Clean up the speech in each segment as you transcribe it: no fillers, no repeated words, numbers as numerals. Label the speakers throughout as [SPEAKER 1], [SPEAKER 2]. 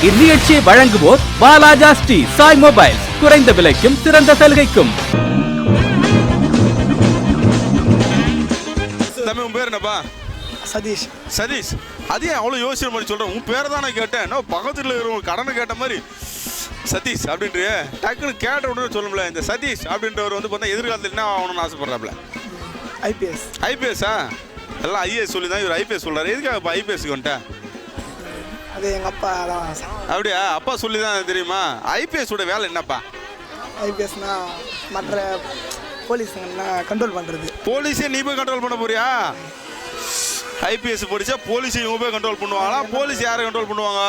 [SPEAKER 1] இந்நிகழ்ச்சியை வழங்குவோர் பாலாஜா ஸ்ரீ சாய் மொபைல், குறைந்த விலைக்கும் சிறந்த சலுகைக்கும்.
[SPEAKER 2] தம்பி உன் பேர் என்னப்பா?
[SPEAKER 3] சதீஷ்.
[SPEAKER 2] சதீஷ், அதே அவ்வளோ யோசிக்கிற மாதிரி சொல்கிறேன். உன் பேரை தான் நான் கேட்டேன். என்ன பக்கத்தில் இருக்கிற கடனை கேட்ட மாதிரி சதீஷ் அப்படின்ட்டு டக்குன்னு கேட்ட உடனே சொல்லும்ல. இந்த சதீஷ் அப்படின்றவர் வந்து பார்த்தா எதிர்காலத்தில் என்ன ஆகணும்னு ஆசைப்படுறாப்புல?
[SPEAKER 3] ஐபிஎஸ்.
[SPEAKER 2] ஐபிஎஸ்ஸா? எல்லாம் ஐஏஎஸ் சொல்லி தான் இவர் ஐபிஎஸ் சொல்கிறார். எதுக்காக இப்போ ஐபிஎஸ்க்கு வந்துட்டேன்?
[SPEAKER 3] அது எங்கள் அப்பா தான்.
[SPEAKER 2] அப்படியா? அப்பா சொல்லி தான் தெரியுமா? ஐபிஎஸோட வேலை என்னப்பா?
[SPEAKER 3] ஐபிஎஸ்னா மற்ற போலீஸுங்கன்னா கண்ட்ரோல் பண்ணுறது.
[SPEAKER 2] போலீஸே நீ போய் கண்ட்ரோல் பண்ண போறியா? ஐபிஎஸ் படித்தா போலீஸை இவங்க போய் கண்ட்ரோல் பண்ணுவாங்களா? போலீஸ் யாரை கண்ட்ரோல் பண்ணுவாங்க?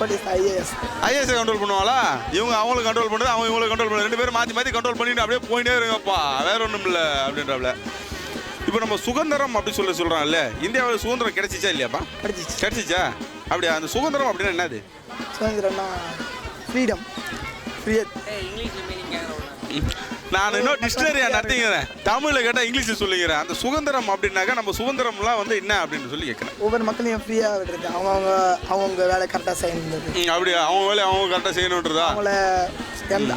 [SPEAKER 3] Police IAS.
[SPEAKER 2] ஐஏஎஸ் கண்ட்ரோல் பண்ணுவாங்களா? இவங்க அவங்களுக்கு கண்ட்ரோல் பண்ணுறது, அவங்க இவங்களுக்கு கண்ட்ரோல் பண்ணுறது. ரெண்டு பேரும் மாற்றி மாற்றி கண்ட்ரோல் பண்ணிட்டு அப்படியே போயிட்டே இருங்கப்பா, வேற ஒன்றும் இல்லை அப்படின்றாப்ல. இப்போ நம்ம சுதந்திரம் அப்படி சொல்கிறாங்கல்ல, இந்தியாவில் சுதந்திரம் கிடைச்சிச்சா இல்லையாப்பா? கிடைச்சிச்சா? அப்படியா? அந்த சுதந்திரம் அப்படின்னா என்னது?
[SPEAKER 3] சுதந்திரம்னா ஃப்ரீடம்.
[SPEAKER 2] நான் இன்னும் டிக்ஷனரியா நடத்திக்கிறேன். தமிழில் கேட்டால் இங்கிலீஷில் சொல்லிக்கிறேன். அந்த சுதந்திரம் அப்படின்னாக்கா நம்ம சுதந்திரம்லாம் வந்து என்ன அப்படின்னு சொல்லி கேட்குறேன்.
[SPEAKER 3] ஒவ்வொரு மக்களையும் ஃப்ரீயாக விடுறது, அவங்க வேலை கரெக்டாக செய்யணும்.
[SPEAKER 2] அப்படியா? அவங்க வேலையை அவங்க கரெக்டாக செய்யணுன்றதா?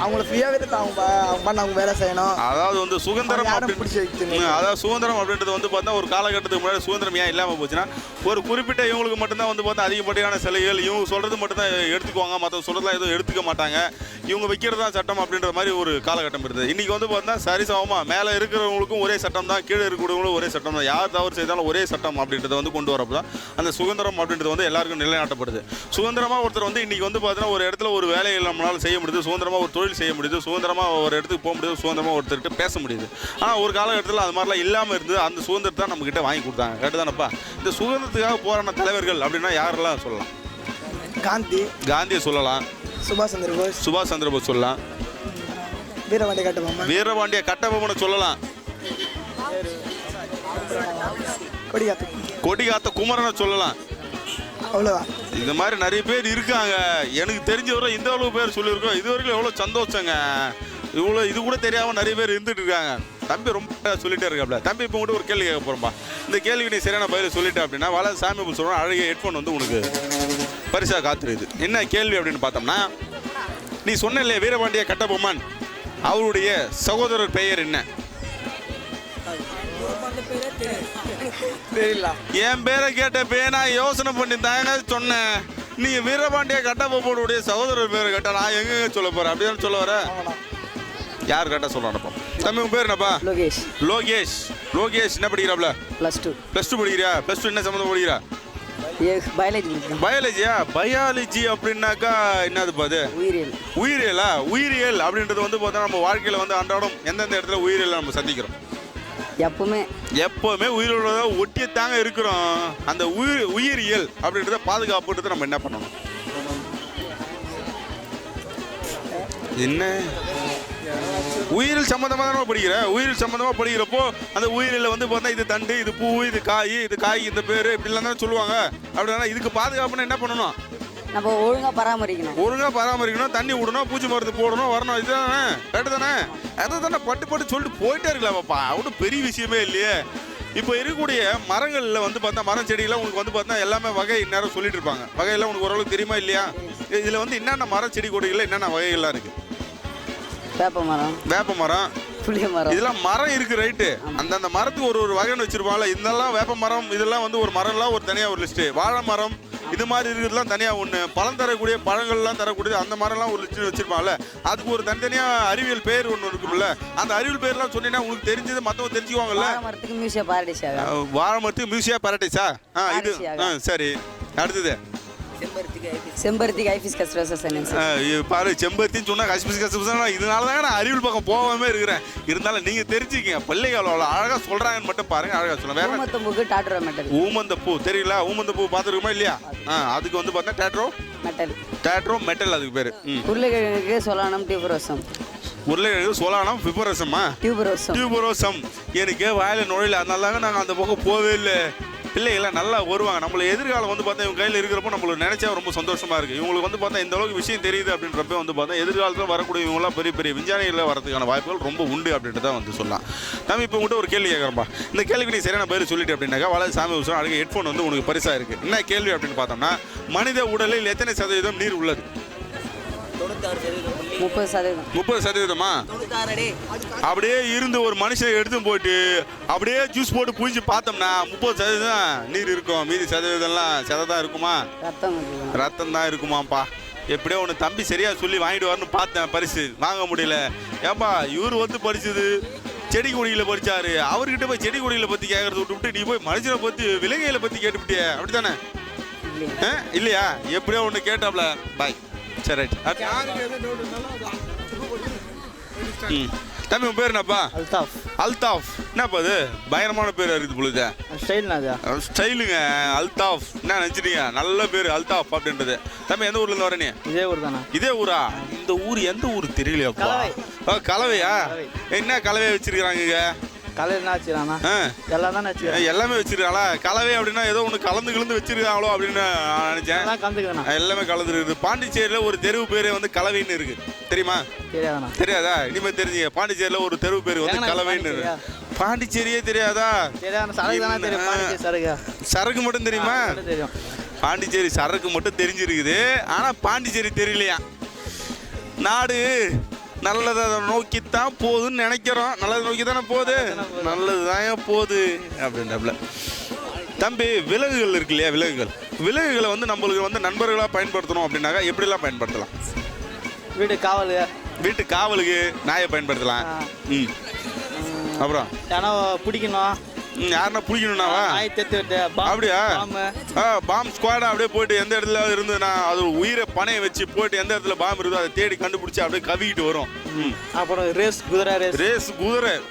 [SPEAKER 3] அவங்கள ஃப்ரீயாக விடுறது, அவங்க வேலை செய்யணும்.
[SPEAKER 2] அதாவது வந்து சுதந்திரம் அதாவது சுதந்திரம் அப்படின்றது வந்து பார்த்தா ஒரு காலகட்டத்துக்கு முன்னாடி சுதந்திரம் ஏன் இல்லாமல் போச்சுன்னா, ஒரு குறிப்பிட்ட இவங்களுக்கு மட்டும்தான் வந்து பார்த்தா அதிகப்படியான சிலைகள், இவங்க சொல்கிறது மட்டும்தான் எடுத்துக்குவாங்க, மற்ற சொல்கிறதுலாம் எதுவும் எடுத்துக்க மாட்டாங்க, இவங்க வைக்கிறதா சட்டம் அப்படின்ற மாதிரி ஒரு காலகட்டம் இருந்தது. இன்றைக்கி வந்து பார்த்தா சரிசமமாக மேலே இருக்கிறவங்களுக்கும் ஒரே சட்டம் தான், கீழே இருக்கிறவங்களும் ஒரே சட்டம் தான், யார் தவறு செய்தாலும் ஒரே சட்டம் அப்படின்றத வந்து கொண்டு வரப்போ தான் அந்த சுதந்திரம் அப்படின்றது வந்து எல்லாருக்கும் நிலைநாட்டப்படுது. சுதந்திரமாக ஒருத்தர் வந்து இன்றைக்கி வந்து பார்த்தீங்கன்னா ஒரு இடத்துல ஒரு வேலையை நம்மளால் செய்ய முடியுது, சுதந்திரமாக ஒரு தொழில் செய்ய முடியுது, சுதந்திரமாக ஒரு இடத்துக்கு போக முடியுது, சுதந்திரமாக ஒருத்தர்கிட்ட பேச முடியுது. ஆனால் ஒரு காலகட்டத்தில் அது மாதிரிலாம் இல்லாமல் இருந்தது. அந்த சுதந்திரத்தை நம்மக்கிட்ட வாங்கி கொடுத்தாங்க. கரெக்டு தானப்பா? இந்த சுதந்திரத்துக்காக போராடின தலைவர்கள் அப்படின்னா யாரெல்லாம் சொல்லலாம்? காந்தியை சொல்லலாம், சுபாஷ் சந்திர போஸ் சொல்லலாம், வீரபாண்டிய கட்டபொம்மனை சொல்லலாம், கொடிகாத்த குமரனை சொல்லலாம்.
[SPEAKER 3] அவ்வளோதான்.
[SPEAKER 2] இந்த மாதிரி நிறைய பேர் இருக்காங்க. எனக்கு தெரிஞ்சவரை இந்த அளவு பேர் சொல்லியிருக்கோம். இது வரைக்கும் எவ்வளோ சந்தோஷங்க. இது கூட தெரியாமல் நிறைய பேர் இருந்துட்டு இருக்காங்க. தம்பி ரொம்ப சொல்லிட்டே இருக்காப்ல. தம்பி இப்போ கூட ஒரு கேள்வி கேட்க போகிறோம்பா. இந்த கேள்விக்கு நீ சரியான பதில் சொல்லிட்டேன் அப்படின்னா வாழ சாமி சொல்கிறோம், அழகிய ஹெட்ஃபோன் வந்து உனக்கு பரிசாக காத்துருது. என்ன கேள்வி அப்படின்னு பார்த்தோம்னா, நீ சொன்ன இல்லையா வீரபாண்டிய கட்டபொம்மன், அவருடைய சகோதரர் பெயர் என்ன? என் பேரை கேட்ட நான் யோசனை பண்ணி தாங்க சொன்னேன். நீங்க வீரபாண்டிய கட்டபொம்மனுடைய சகோதரர் பேரை கேட்டா நான் எங்க சொல்ல போறேன்? அப்படிதான் சொல்ல வர. யார் கேட்டா சொல்றானப்பா? தம்பி உன் பேர் என்னப்பா? லோகேஷ் என்ன படிக்கிறாப்ல? +2 படிக்கிறியா? +2 என்ன சம்பந்தம் படிக்கிறா? பயாலஜியா? பயாலஜி அப்படின்னாக்கா என்னதுப்பா அது? உயிரியலா? உயிரியல் அப்படின்றது வந்து பார்த்தா நம்ம வாழ்க்கையில வந்து அன்றாடம் எந்தெந்த இடத்துல உயிரியல் நம்ம சந்திக்கிறோம்? எப்பவுமே உயிரோட ஒட்டியத்தாங்க இருக்கிறோம். அந்த உயிரியல் அப்படின்றத பாதுகாப்புன்றதை நம்ம என்ன பண்ணணும்? என்ன உயிரியல் சம்பந்தமாக தான் படிக்கிற? உயிரியல் சம்பந்தமாக படிக்கிறப்போ அந்த உயிரியலில் வந்து பார்த்தா இது தண்டு, இது பூ, இது காய், இந்த பேர் இப்படிலாம் தான் சொல்லுவாங்க. அப்படின்னா இதுக்கு பாதுகாப்புன்னா என்ன பண்ணணும்?
[SPEAKER 4] நம்ம ஒழுங்காக பராமரிக்கணும், தண்ணி விடணும், பூச்சி மருந்து போடணும், வரணும். இதுதானே? கரெக்டு தானே? அதை தானே பட்டு சொல்லிட்டு போயிட்டே இருக்கலாமாப்பா. அவ்வளோ பெரிய விஷயமே இல்லையே. இப்போ இருக்கக்கூடிய மரங்களில் வந்து பார்த்தா மரம் செடியெல்லாம் உங்களுக்கு வந்து பார்த்தா எல்லாமே வகை நேரம் சொல்லிட்டு இருப்பாங்க. வகையெல்லாம் உனக்கு ஓரளவுக்கு தெரியுமா இல்லையா? இதில் வந்து என்னென்ன மரம் செடி கொடிகளில் என்னென்ன வகைகள்லாம் இருக்குது? வேப்ப மரம், புளிய மரம், இதெல்லாம் மரம் இருக்கு. ரைட்டு. அந்தந்த மரத்துக்கு ஒரு வகைன்னு வச்சிருப்பாங்கல்ல. இதெல்லாம் வேப்ப மரம், இதெல்லாம் வந்து ஒரு மரம்லாம் ஒரு தனியாக ஒரு லிஸ்ட்டு. வாழை மரம் இது மாதிரி இருக்கிறதுலாம் தனியாக ஒன்று. பழம் தரக்கூடிய பழங்கள்லாம் தரக்கூடிய அந்த மரம்லாம் ஒரு லிஸ்ட்டு வச்சிருப்பாங்கல்ல. அதுக்கு ஒரு தனித்தனியாக அறிவியல் பேர் ஒன்று இருக்கும்ல. அந்த அறிவியல் பேர்லாம் சொன்னீங்கன்னா உங்களுக்கு தெரிஞ்சது மற்றவங்க தெரிஞ்சுக்குவாங்கல்ல. வாழை மரத்துக்கு மியூசியா பாரடைஸா? இது சரி. அடுத்தது செம்பருத்திக்கு ஐபிஎஸ் கஸ்டமர்
[SPEAKER 2] பாரு. செம்பருத்தின்னு சொன்னா கஸ்டமர். இதனால தாங்க நான் அறிவியல் பக்கம் போகாம இருக்கிறேன். இருந்தாலும் நீங்க தெரிஞ்சுக்கங்க. பள்ளிகள் அவ்வளோ அழகா சொல்றாங்கன்னு மட்டும் பாருங்க. அழகா சொல்ல. வேற ஊமந்த பூ தெரியல? ஊமந்த பூ பார்த்துருக்குமா இல்லையா? அதுக்கு வந்து பார்த்தா டேட்ரோ மெட்டல் அதுக்கு பேரு.
[SPEAKER 4] உருளைக்கிழங்குக்கு சோலானம் டியூபரோசம்.
[SPEAKER 2] உருளைக்கிழங்கு சோலானம் டியூபரோசம். எனக்கு வாயில நுழையில, அதனால தாங்க நாங்கள் அந்த பக்கம் போவே இல்லை. பிள்ளைகள்லாம் நல்லா வருவாங்க. நம்மள எதிர்காலம் வந்து பார்த்தா இவங்க கையில் இருக்கிறப்போ நம்மளுக்கு நினைச்சா ரொம்ப சந்தோஷமா இருக்கு. இவங்களுக்கு வந்து பார்த்தா இந்த அளவுக்கு விஷயம் தெரியுது அப்படின்றப்ப வந்து பார்த்தா எதிர்காலத்தில் வரக்கூடிய இவங்களாம் பெரிய பெரிய விஞ்ஞானிகளில் வரதுக்கான வாய்ப்புகள் ரொம்ப உண்டு அப்படின்றத வந்து சொல்லலாம். நம்ம இப்போ உங்கள்கிட்ட ஒரு கேள்வி கேட்குறப்பா. இந்த கேள்விக்கு நீ சரியான பதில் சொல்லிட்டு அப்படின்னாக்கா வாலாஜி சாமி உற்சவம் அழகு ஹெட்ஃபோன் வந்து உனக்கு பரிசாக இருக்குது. என்ன கேள்வி அப்படின்னு பார்த்தோம்னா, மனித உடலில் எத்தனை சதவீதம் நீர் உள்ளது? 30%. அப்படியே இருந்து ஒரு மனுஷன் எடுத்து போயிட்டு அப்படியே ஜூஸ் போட்டு புழிஞ்சு பார்த்தோம்னா 30% நீர் இருக்கும். மீதி சதவீதம்லாம் சதை தான் இருக்குமா? ரத்தம் தான் இருக்குமாப்பா. எப்படியோ ஒன்று தம்பி சரியா சொல்லி வாங்கிட்டு வரணும்னு பார்த்தேன், பரிசு வாங்க முடியல. ஏப்பா இவர் வந்து படிச்சது செடி கொடிகளை படிச்சாரு, அவர்கிட்ட போய் செடி கொடிகளை பற்றி கேட்கறத விட்டு நீ போய் மனுஷனை பற்றி விலங்குகளை பற்றி கேட்டுவிட்டிய அப்படி தானே? இல்லையா? எப்படியோ ஒன்று கேட்டாப்ல. பாய். சரி ரைட். தம்பி உன் பேர் என்னப்பா?
[SPEAKER 3] அல்தாஃப்.
[SPEAKER 2] அல்தாஃப் என்னப்பா அது பயங்கரமான பேர் இருக்குது பொழுது. ஸ்டைலுங்க அல்தாஃப். என்ன நினச்சிட்டீங்க? நல்ல பேர் அல்தாஃப் அப்படின்றது. தம்பி எந்த ஊர்லேருந்து வர நீ?
[SPEAKER 3] இதே ஊர் தானே.
[SPEAKER 2] இதே ஊரா? இந்த ஊர் எந்த ஊர் தெரியலையாப்பா? கலவையா? என்ன கலவையா வச்சிருக்கிறாங்க? எல்லாமே வச்சிருக்காங்களா? கலவை அப்படின்னா ஏதோ ஒன்று கலந்து வச்சிருக்காங்களோ அப்படின்னு நினைச்சேன். எல்லாமே கலந்து இருக்குது. பாண்டிச்சேரியில ஒரு தெருவு பேரே வந்து கலவைன்னு இருக்கு, தெரியுமா? தெரியாதா? இனிமேல் தெரிஞ்சுங்க. பாண்டிச்சேரியில ஒரு தெருவு பேர் வந்து கலவைன்னு இருக்கு. பாண்டிச்சேரியே தெரியாதா? சரக்கு மட்டும் தெரியுமா? பாண்டிச்சேரி சரக்கு மட்டும் தெரிஞ்சிருக்குது, ஆனா பாண்டிச்சேரி தெரியலையா? நாடு நல்லதை நோக்கித்தான் போகுதுன்னு நினைக்கிறோம். நல்லதை நோக்கி தானே போகுது, நல்லது தான் போகுது அப்படின்றப்பல. தம்பி விலங்குகள் இருக்கு இல்லையா? விலங்குகளை வந்து நம்மளுக்கு வந்து நண்பர்களாக பயன்படுத்தணும் அப்படின்னாக்கா எப்படிலாம் பயன்படுத்தலாம்? வீட்டு காவலுக்கு நாயை பயன்படுத்தலாம். அப்புறம் பிடிக்கணும். யாருன்னா பிடிக்கணும்னாவா? அப்படியா? பாம் ஸ்குவாடா அப்படியே போயிட்டு எந்த இடத்துல இருந்ததுன்னா அது உயிரை பணையை வச்சு போயிட்டு எந்த இடத்துல பாம் இருக்குதோ அதை தேடி கண்டுபிடிச்சி அப்படியே கவிக்கிட்டு வரும்.
[SPEAKER 3] அப்புறம் ரேஸ்
[SPEAKER 2] குதிரை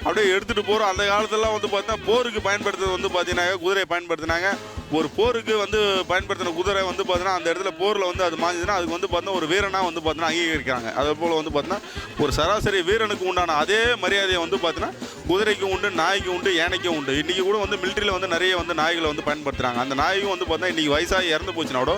[SPEAKER 2] அப்படியே எடுத்துட்டு போறோம். அந்த காலத்துலாம் வந்து பார்த்தீங்கன்னா போருக்கு பயன்படுத்துறது வந்து பார்த்தீங்கன்னா குதிரையை பயன்படுத்தினாங்க. ஒரு போருக்கு வந்து பயன்படுத்தின குதிரை வந்து பார்த்தீங்கன்னா அந்த இடத்துல போரில் வந்து அது மாஞ்சுதுன்னா அதுக்கு வந்து பார்த்தீங்கன்னா ஒரு வீரனா வந்து பார்த்தீங்கன்னா அங்கீகரிக்கிறாங்க. அதே போல் வந்து பார்த்தீங்கன்னா ஒரு சராசரி வீரனுக்கு உண்டான அதே மரியாதையை வந்து பார்த்தீங்கன்னா குதிரைக்கு உண்டு, நாய்க்கு உண்டு, யானைக்கும் உண்டு. இன்றைக்கி கூட வந்து மிலிட்ரியில் வந்து நிறைய வந்து நாய்களை வந்து பயன்படுத்துகிறாங்க. அந்த நாய்க்கும் வந்து பார்த்தீங்கன்னா இன்றைக்கி வயசாகி இறந்து போச்சுனாடோ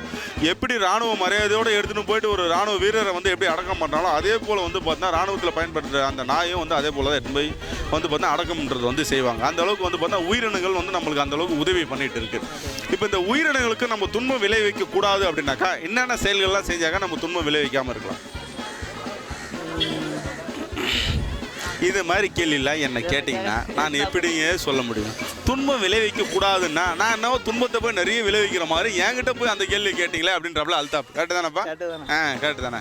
[SPEAKER 2] எப்படி ராணுவ மரியாதையோடு எடுத்துகிட்டு போயிட்டு ஒரு ராணுவ வீரரை வந்து எப்படி அடக்கம் பண்ணுறாங்களோ அதே போல் வந்து பார்த்தீங்கன்னா ராணுவத்தில் பயன்படுத்துகிற அந்த நாயும் வந்து அதே போல் தான் எடுத்து போய் வந்து பார்த்தீங்கன்னா அடக்கம்ன்றது வந்து செய்வாங்க. அந்த அளவுக்கு வந்து பார்த்தீங்கன்னா உயிரினங்கள் வந்து நம்மளுக்கு அந்த அளவுக்கு உதவி பண்ணிட்டு இருக்குது. இப்போ இந்த உயிரினங்களுக்கு நம்ம துன்பம் விளைவிக்க கூடாது அப்படின்னாக்கா என்னென்ன செயல்கள்லாம் செஞ்சாக்க நம்ம துன்பம் விளைவிக்காமல் இருக்கலாம்? இது மாதிரி கேள்விலாம் என்ன கேட்டிங்கன்னா நான் எப்படிங்க சொல்ல முடியும்? துன்பம் விளைவிக்க கூடாதுன்னா நான் என்னவோ துன்பத்தை போய் நிறைய விளைவிக்கிற மாதிரி என்கிட்ட போய் அந்த கேள்வி கேட்டீங்களே அப்படின்றப்பல அல்தாப். கரெக்டு தானேப்பா? கரெக்டு தானே.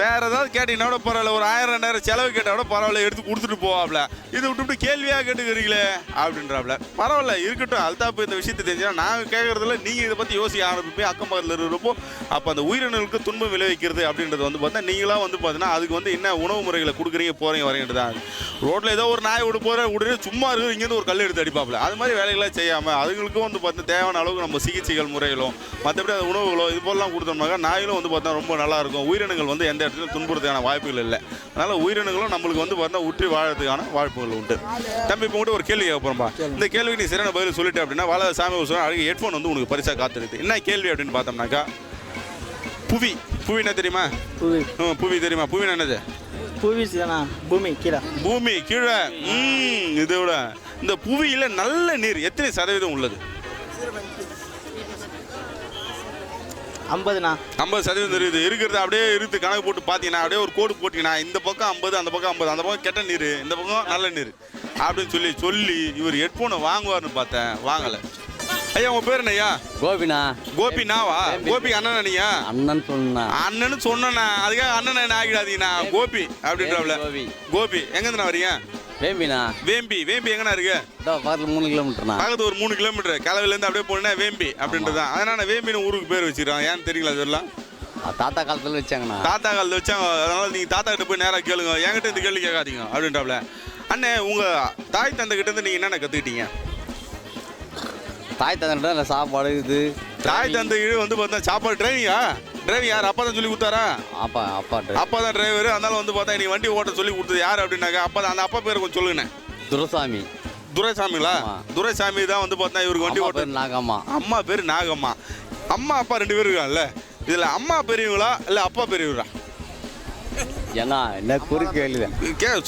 [SPEAKER 2] வேற ஏதாவது கேட்டீங்கன்னா கூட பரவாயில்ல, ஒரு 1000-2000 செலவு கேட்டால் கூட பரவாயில்ல, எடுத்து கொடுத்துட்டு போவாப்ல. இதை விட்டு கேள்வியாக கேட்டுக்கிறீங்களே அப்படின்றாப்ல. பரவாயில்ல இருக்கட்டும், அல்தாப் இந்த விஷயத்தை தெரிஞ்சுன்னா நாங்கள் கேட்கறதுல நீங்கள் இதை பற்றி யோசிக்க ஆரம்பிப்பேன். அக்கம் பக்கத்தில் இருக்கிறப்போ அப்போ அந்த உயிரினங்களுக்கு துன்பம் விளைவிக்கிறது அப்படின்றது வந்து பார்த்தா நீங்களாம் வந்து பார்த்தீங்கன்னா அதுக்கு வந்து என்ன உணவு முறைகளை கொடுக்குறீங்க போகிறீங்க வரீங்கன்றதான். ரோட்டில் ஏதோ ஒரு நாய் விட்டு போகிற உடனே சும்மா இருக்குது இங்கேருந்து ஒரு கல் எடுத்து அடிப்பாப்ல. அது மாதிரி வேலைகளாக செய்யாமல் அதுங்களுக்கும் வந்து பார்த்தா தேவையான அளவுக்கு நம்ம சிகிச்சைகள் முறைகளும் மற்றபடி அது உணவுகளோ இது போலலாம் கொடுத்தோம்னாக்கா நாய்களும் வந்து பார்த்தா ரொம்ப நல்லாயிருக்கும். உயிரினங்கள் வந்து எந்த இடத்துலையும் துன்புறதுக்கான வாய்ப்புகள் இல்லை. அதனால் உயிரினங்களும் நம்மளுக்கு வந்து பார்த்தா உற்றி வாழறதுக்கான வாய்ப்புகள் உண்டு. தம்பி இப்போ கூட ஒரு கேள்வி கேட்போம்ப்பா. இந்த கேள்விக்கு நீ சரியான பதில் சொல்லிட்டு அப்படின்னா வாலாஜி சாமி உற்சவம் அழகு ஹெட்ஃபோன் வந்து உனக்கு பரிசாக காத்திருக்கு. என்ன கேள்வி அப்படின்னு பார்த்தோம்னாக்கா புவி என்ன தெரியுமா? புவி தெரியுமா? புவினா என்னது? பூமி கீழே. இதை விட இந்த புவியில நல்ல நீர் எத்தனை சதவீதம் உள்ளது? 50% இருக்கிறது. அப்படியே இருந்து கணக்கு போட்டு பார்த்தீங்கன்னா அப்படியே ஒரு கோடு போட்டீங்கன்னா இந்த பக்கம் 50, அந்த பக்கம் 50, அந்த பக்கம் கெட்ட நீர், இந்த பக்கம் நல்ல நீர் அப்படின்னு சொல்லி இவர் ஹெட்ஃபோனை வாங்குவார்னு பார்த்தேன், வாங்கலை. ஐயா உங்க பேர் என்னய்யா? கோபினாவா? கோபி அண்ணனா? நீங்க அண்ணன்னு சொன்னா அதுக்காக அண்ணன் ஆகிடாதீங்கண்ணா. கோபி அப்படின்றாப்ல. கோபி எங்கேருந்து வரீங்க? வேம்பி எங்கண்ணா இருக்கு? பக்கத்துல 3 கிலோமீட்டர். பக்கத்து ஒரு 3 கிலோமீட்டர் கலவையிலேருந்து அப்படியே போனா வேம்பி அப்படின்றது தான். அதனால வேம்பின்னு ஊருக்கு பேர் வச்சிருக்காங்க. ஏன்னு தெரியல இதெல்லாம்
[SPEAKER 5] தாத்தா காலத்துல வச்சாங்கண்ணா.
[SPEAKER 2] தாத்தா காலத்துல வச்சாங்க. அதனால நீங்க தாத்தா கிட்ட போய் நேராக கேளுங்க, என்கிட்ட இந்த கேள்வி கேட்காதீங்க அப்படின்றாப்ல. அண்ணே உங்க தாய் தந்தை கிட்ட இருந்து நீங்க என்னென்ன கத்துக்கிட்டீங்க?
[SPEAKER 5] தாய் தந்தை சாப்பாடு இது.
[SPEAKER 2] தாய் தந்தை வந்து பார்த்தா சாப்பாடு டிரைவிங் யார்? அப்பா தான் சொல்லி கொடுத்தாரா? அப்பா தான் டிரைவர். அதனால வந்து பார்த்தா நீ வண்டி ஓட்ட சொல்லி கொடுத்தது யார் அப்படின்னாக்கா அப்பா தான். அந்த அப்பா பேர் கொஞ்சம் சொல்லுங்கண்ணே. துரைசாமிங்களா? துரைசாமி தான் வந்து பார்த்தா இவருக்கு வண்டி ஓட்டு.
[SPEAKER 5] நாகம்மா.
[SPEAKER 2] அம்மா பேர் நாகம்மா. அம்மா அப்பா 2 பேர் இருக்காங்கல்ல, இதில் அம்மா பெரியவங்களா இல்லை அப்பா பெரியவரா?
[SPEAKER 5] ஏன்னா என்ன குறுக்கு கேள்வி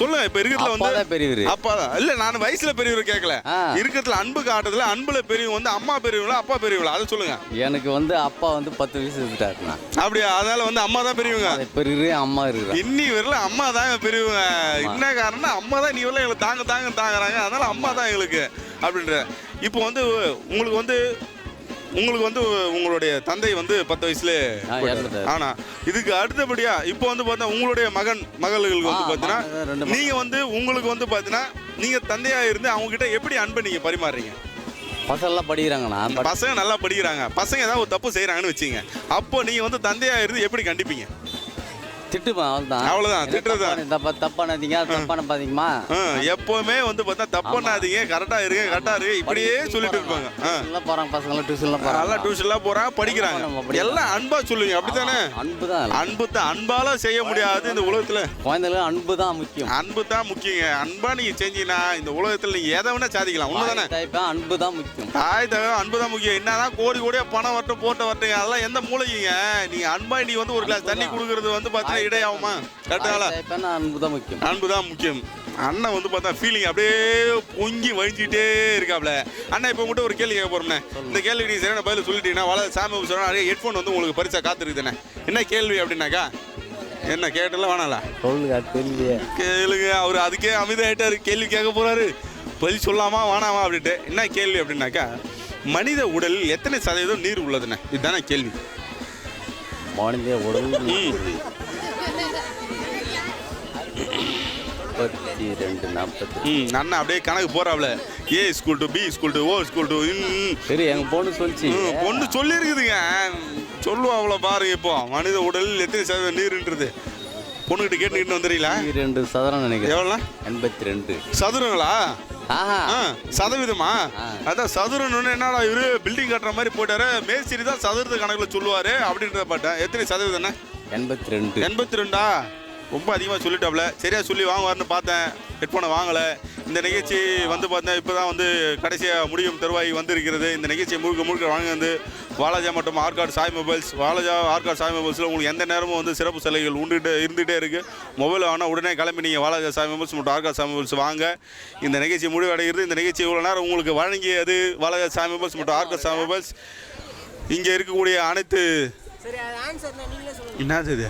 [SPEAKER 2] சொல்லுங்க. இப்ப இருக்கிறதுல வந்து
[SPEAKER 5] பெரியவர்
[SPEAKER 2] அப்பா தான். இல்ல நான் வயசுல பெரியவர் கேட்கல, இருக்கிறதுல அன்பு காட்டுறதுல அன்புல பெரியவங்க வந்து அம்மா பெரியவங்களா அப்பா பெரியவங்களா அதை சொல்லுங்க.
[SPEAKER 5] எனக்கு வந்து அப்பா வந்து 10 வயசு இருந்துட்டாருண்ணா.
[SPEAKER 2] அப்படியா? அதனால வந்து அம்மா தான் பெரியவங்க.
[SPEAKER 5] பெரிய அம்மா இருக்கு.
[SPEAKER 2] இன்னி வரல அம்மா தாங்க பெரியவங்க. என்ன காரணம்னா அம்மா தான் நீ வரல எங்களுக்கு தாங்குறாங்க, அதனால அம்மா தான் எங்களுக்கு அப்படின்ற. இப்போ வந்து உங்களுக்கு வந்து உங்களுடைய தந்தை வந்து 10 வயசுல, ஆனா இதுக்கு அடுத்தபடியா இப்போ வந்து பார்த்தா உங்களுடைய மகள்களுக்கு வந்து பார்த்தீங்கன்னா நீங்க வந்து உங்களுக்கு வந்து பார்த்தீங்கன்னா நீங்க தந்தையா இருந்து அவங்க கிட்ட எப்படி அன்பை நீங்க பரிமாறுறீங்க?
[SPEAKER 5] பசங்க எல்லாம் படிக்கிறாங்கண்ணா.
[SPEAKER 2] பசங்க நல்லா படிக்கிறாங்க, பசங்க ஏதாவது ஒரு தப்பு செய்யறாங்கன்னு வச்சுங்க, அப்போ நீங்க வந்து தந்தையா இருந்து எப்படி கண்டிப்பீங்க?
[SPEAKER 5] திட்டுவேன்.
[SPEAKER 2] அவ்வளவுதான், திட்டுறதுதான்.
[SPEAKER 5] தப்பானாதீங்க, தப்பான பாத்தீங்கம்மா.
[SPEAKER 2] எப்பவுமே வந்து பார்த்தா தப்பானாதீங்க, கரெக்டா இருங்க இப்படியே சொல்லிட்டு இருப்பாங்க.
[SPEAKER 5] போறாங்க பசங்க டியூஷன்லாம் போறாங்க,
[SPEAKER 2] நல்லா டியூஷன்லாம் போறாங்க, படிக்கிறாங்க. எல்லாம் அன்பா சொல்லுங்க, அப்படித்தானே? அன்பு தான். அன்பால செய்ய முடியாது இந்த உலகத்துல.
[SPEAKER 5] குழந்தைகளுக்கு அன்பு தான் முக்கியம்.
[SPEAKER 2] அன்பு தான் முக்கியங்க. அன்பா நீங்க செஞ்சீங்கன்னா இந்த உலகத்துல நீங்க எதை வேணா சாதிக்கலாம். உண்மைதானே?
[SPEAKER 5] அன்பு தான் முக்கியம்.
[SPEAKER 2] தாய் தவிர அன்பு தான் முக்கியம். என்னதான் கோடியா பணம் வரட்டும் போட்டு வரட்டுங்க, அதெல்லாம் எந்த மூளைக்குங்க. நீங்க அன்பா நீ வந்து ஒரு கிளாஸ் தண்ணி கொடுக்கறது வந்து பார்த்தா இடையாகுமா?
[SPEAKER 5] அன்புதான்
[SPEAKER 2] முக்கியம். அண்ணன் வந்து பார்த்தா ஃபீலிங் அப்படியே பொங்கி வழிஞ்சிட்டே இருக்காப்ல. அண்ணா இப்போ மட்டும் ஒரு கேள்வி கேட்க போறோம்ண்ணே. இந்த கேள்வி நீங்க சரியான பதில் சொல்லிட்டீங்கன்னா வாழ சாமி சொல்றா நிறைய ஹெட்ஃபோன் வந்து உங்களுக்கு பரிசா காத்துருக்குதுண்ணே. என்ன கேள்வி அப்படின்னாக்கா? என்ன கேட்டல வேணால கேளுங்க. அவர் அதுக்கே அமைதியாயிட்டாரு, கேள்வி கேட்க போறாரு, பதில் சொல்லாமா வேணாமா அப்படின்ட்டு. என்ன கேள்வி அப்படின்னாக்கா, மனித உடல் எத்தனை சதவீதம் நீர் உள்ளதுண்ணே? இதுதானே கேள்வி.
[SPEAKER 5] மனித உடல் 32-40.
[SPEAKER 2] அண்ணா அப்படியே கணக்கு போறாப்ல. A school to B school to O school to.
[SPEAKER 5] சரி, எங்க பொண்ணு சொல்லிச்சு.
[SPEAKER 2] பொண்ணு சொல்லியிருக்குதுங்க, சொல்லுவாங்கள பாருங்க. இப்போ மனித உடல் எத்தனை சதவீதம் நீர்ன்றது பொண்ணுகிட்ட கேட்டுக்கிட்டு வந்துடுறீங்களா?
[SPEAKER 5] 2 சதுரம் நினைக்கிறேன்.
[SPEAKER 2] எவ்வளோ?
[SPEAKER 5] 82
[SPEAKER 2] சதுரங்களா? சதவீதமா? அதான் சதுரன்னு என்னடா இவரு பில்டிங் கட்டுற மாதிரி போட்டாரு, மேஸ்திரி தான் சதுரத்து கணக்குல சொல்லுவாரு அப்படின்றத பாட்டேன். எத்தனை சதவீதம்?
[SPEAKER 5] 82.
[SPEAKER 2] 82ஆ? ரொம்ப அதிகமாக சொல்லிட்டாப்ல. சரியா சொல்லி வாங்குவார்னு பார்த்தேன், ஹெட்ஃபோனை வாங்கலை. இந்த நிகழ்ச்சி வந்து பார்த்தேன் இப்போ தான் வந்து கடைசியாக முடியும் தருவாய் வந்திருக்கிறது. இந்த நிகழ்ச்சியை முழுக்க வாங்க வந்து வாலாஜா மற்றும் ஆர்காட் சாய் மொபைல்ஸ். வாலாஜா ஆர்காட் சாய் மொபைல்ஸில் உங்களுக்கு எந்த நேரமும் வந்து சிறப்பு சலுகைகள் இருந்துகிட்டே இருக்குது. மொபைல் ஆனால் உடனே கிளம்பி நீங்கள் வாலாஜா சாய் மொபைல்ஸ் மற்றும் ஆர்காட் சாய் மொபைல்ஸ் வாங்க. இந்த நிகழ்ச்சி முடிவடைகிறது. இந்த நிகழ்ச்சி இவ்வளோ நேரம் உங்களுக்கு வழங்கியது வாலாஜா சாய் மொபைல்ஸ் மற்றும் ஆர்காட் சாய் மொபைல்ஸ். இங்கே இருக்கக்கூடிய அனைத்து என்னது இது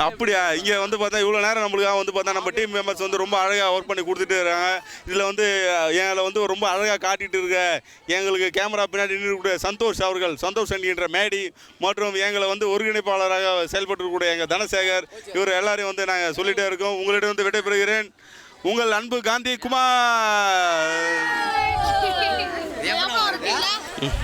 [SPEAKER 2] அப்படியா? இங்கே வந்து பார்த்தா இவ்வளோ நேரம் நம்மளுக்காக வந்து பார்த்தா நம்ம டீம் மெம்பர்ஸ் வந்து ரொம்ப அழகாக ஒர்க் பண்ணி கொடுத்துட்டு இருக்காங்க. இதில் வந்து எங்களை வந்து ரொம்ப அழகாக காட்டிகிட்டு இருக்க எங்களுக்கு கேமரா பின்னாடி நின்றுக்கூடிய சந்தோஷ் என்கின்ற மேடி மற்றும் எங்களை வந்து ஒருங்கிணைப்பாளராக செயல்பட்டுக்கூடிய எங்கள் தனசேகர், இவர் எல்லாரையும் வந்து நாங்கள் சொல்லிகிட்டே இருக்கோம். உங்களிடம் வந்து விடைபெறுகிறேன். உங்கள் அன்பு காந்தி குமார்.